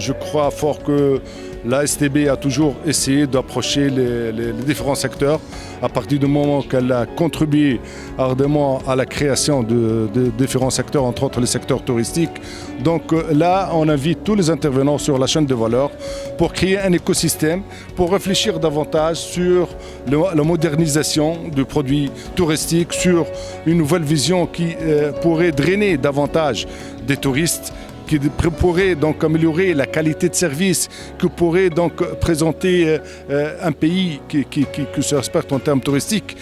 Je crois fort que la STB a toujours essayé d'approcher les différents secteurs à partir du moment qu'elle a contribué ardemment à la création de différents secteurs, entre autres les secteurs touristiques. Donc là, on invite tous les intervenants sur la chaîne de valeur pour créer un écosystème, pour réfléchir davantage sur la modernisation du produit touristique, sur une nouvelle vision qui pourrait drainer davantage des touristes, qui pourrait donc améliorer la qualité de service, qui pourrait donc présenter un pays qui se respecte en termes touristiques.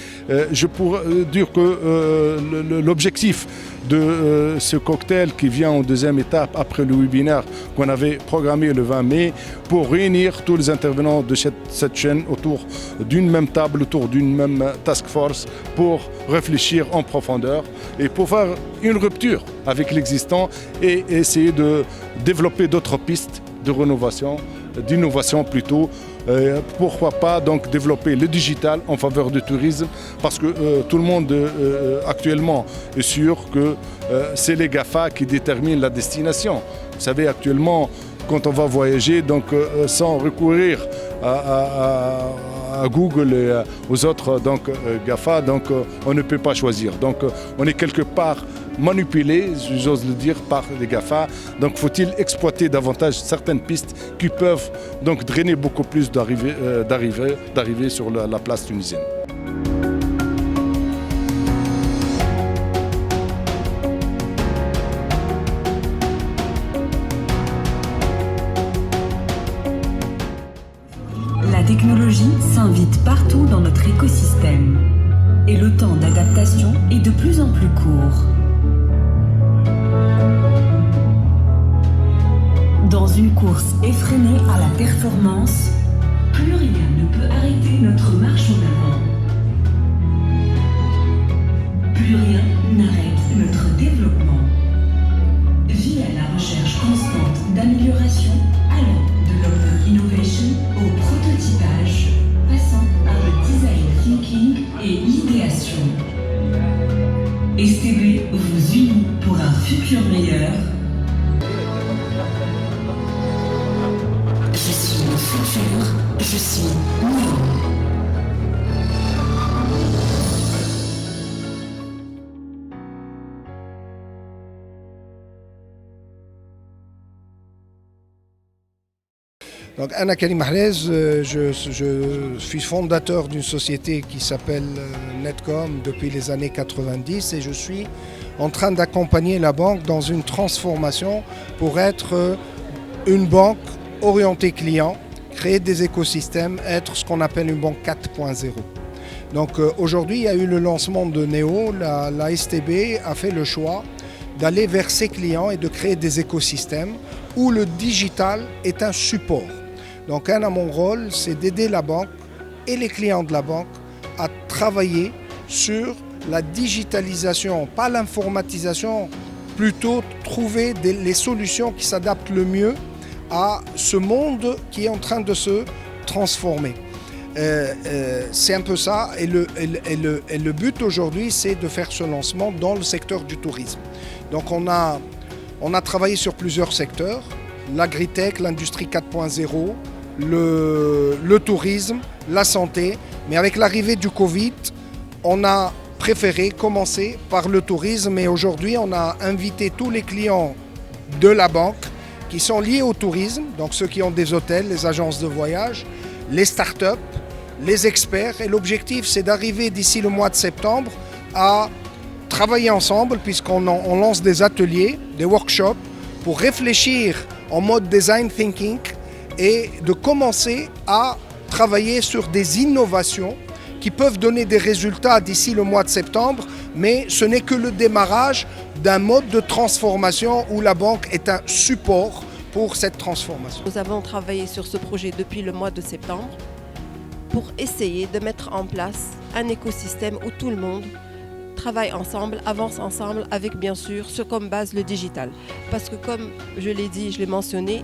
Je pourrais dire que l'objectif de ce cocktail qui vient en deuxième étape après le webinaire qu'on avait programmé le 20 mai pour réunir tous les intervenants de cette chaîne autour d'une même table, autour d'une même task force pour réfléchir en profondeur et pour faire une rupture avec l'existant et essayer de développer d'autres pistes de rénovation, d'innovation plutôt. Pourquoi pas donc développer le digital en faveur du tourisme parce que tout le monde actuellement est sûr que c'est les GAFA qui déterminent la destination. Vous savez actuellement quand on va voyager donc sans recourir à Google et aux autres donc GAFA donc on ne peut pas choisir. Donc on est quelque part manipulé, j'ose le dire, par les GAFA. Donc faut-il exploiter davantage certaines pistes qui peuvent donc drainer beaucoup plus d'arrivées sur la place tunisienne. La technologie s'invite partout dans notre écosystème et le temps d'adaptation est de plus en plus court. Dans une course effrénée à la performance, plus rien ne peut arrêter notre marche en avant. Plus rien n'arrête notre développement. Via la recherche constante d'amélioration, allant de l'open innovation au prototypage, passant par le design thinking et l'idéation. STB vous unit pour un futur meilleur. Je suis le futur, je suis nous. Donc, Anna Karim Mahrez, je suis fondateur d'une société qui s'appelle Netcom depuis les années 90 et je suis en train d'accompagner la banque dans une transformation pour être une banque orientée client, créer des écosystèmes, être ce qu'on appelle une banque 4.0. Donc aujourd'hui, il y a eu le lancement de Neo, la STB a fait le choix d'aller vers ses clients et de créer des écosystèmes où le digital est un support. Donc mon rôle, c'est d'aider la banque et les clients de la banque à travailler sur la digitalisation, pas l'informatisation, plutôt trouver les solutions qui s'adaptent le mieux à ce monde qui est en train de se transformer. C'est un peu ça et le but aujourd'hui, c'est de faire ce lancement dans le secteur du tourisme. Donc on a travaillé sur plusieurs secteurs, l'agritech, l'industrie 4.0, le tourisme, la santé. Mais avec l'arrivée du Covid, on a préféré commencer par le tourisme et aujourd'hui, on a invité tous les clients de la banque qui sont liés au tourisme, donc ceux qui ont des hôtels, les agences de voyage, les startups, les experts. Et l'objectif, c'est d'arriver d'ici le mois de septembre à travailler ensemble puisqu'on lance des ateliers, des workshops pour réfléchir en mode design thinking et de commencer à travailler sur des innovations qui peuvent donner des résultats d'ici le mois de septembre, mais ce n'est que le démarrage d'un mode de transformation où la banque est un support pour cette transformation. Nous avons travaillé sur ce projet depuis le mois de septembre pour essayer de mettre en place un écosystème où tout le monde travaille ensemble, avance ensemble avec bien sûr ce comme base le digital. Parce que comme je l'ai dit, je l'ai mentionné,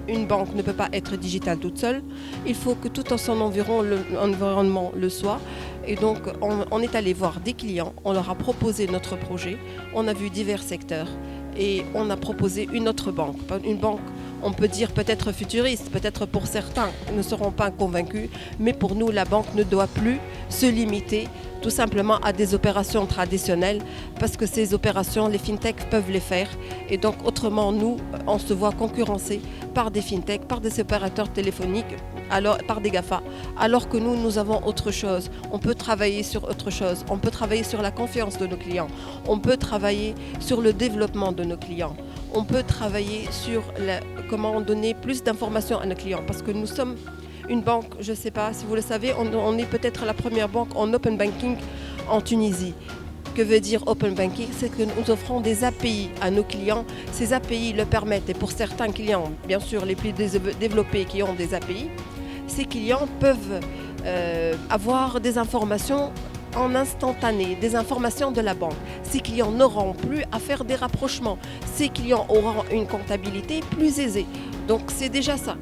une banque ne peut pas être digitale toute seule. Il faut que tout son environnement le soit. Et donc on est allé voir des clients, on leur a proposé notre projet, on a vu divers secteurs et on a proposé une autre banque. Une banque on peut dire peut-être futuriste, peut-être pour certains ne seront pas convaincus, mais pour nous, la banque ne doit plus se limiter tout simplement à des opérations traditionnelles, parce que ces opérations, les fintechs peuvent les faire. Et donc, autrement, nous, on se voit concurrencés par des fintechs, par des opérateurs téléphoniques, par des GAFA, alors que nous avons autre chose. On peut travailler sur autre chose. On peut travailler sur la confiance de nos clients. On peut travailler sur le développement de nos clients. On peut travailler sur comment donner plus d'informations à nos clients, parce que nous sommes une banque, je ne sais pas si vous le savez, on est peut-être la première banque en open banking en Tunisie. Que veut dire open banking? C'est que nous offrons des API à nos clients. Ces API le permettent, et pour certains clients, bien sûr les plus développés qui ont des API, ces clients peuvent avoir des informations en instantané, des informations de la banque. Ces clients n'auront plus à faire des rapprochements. Ces clients auront une comptabilité plus aisée. Donc c'est déjà ça.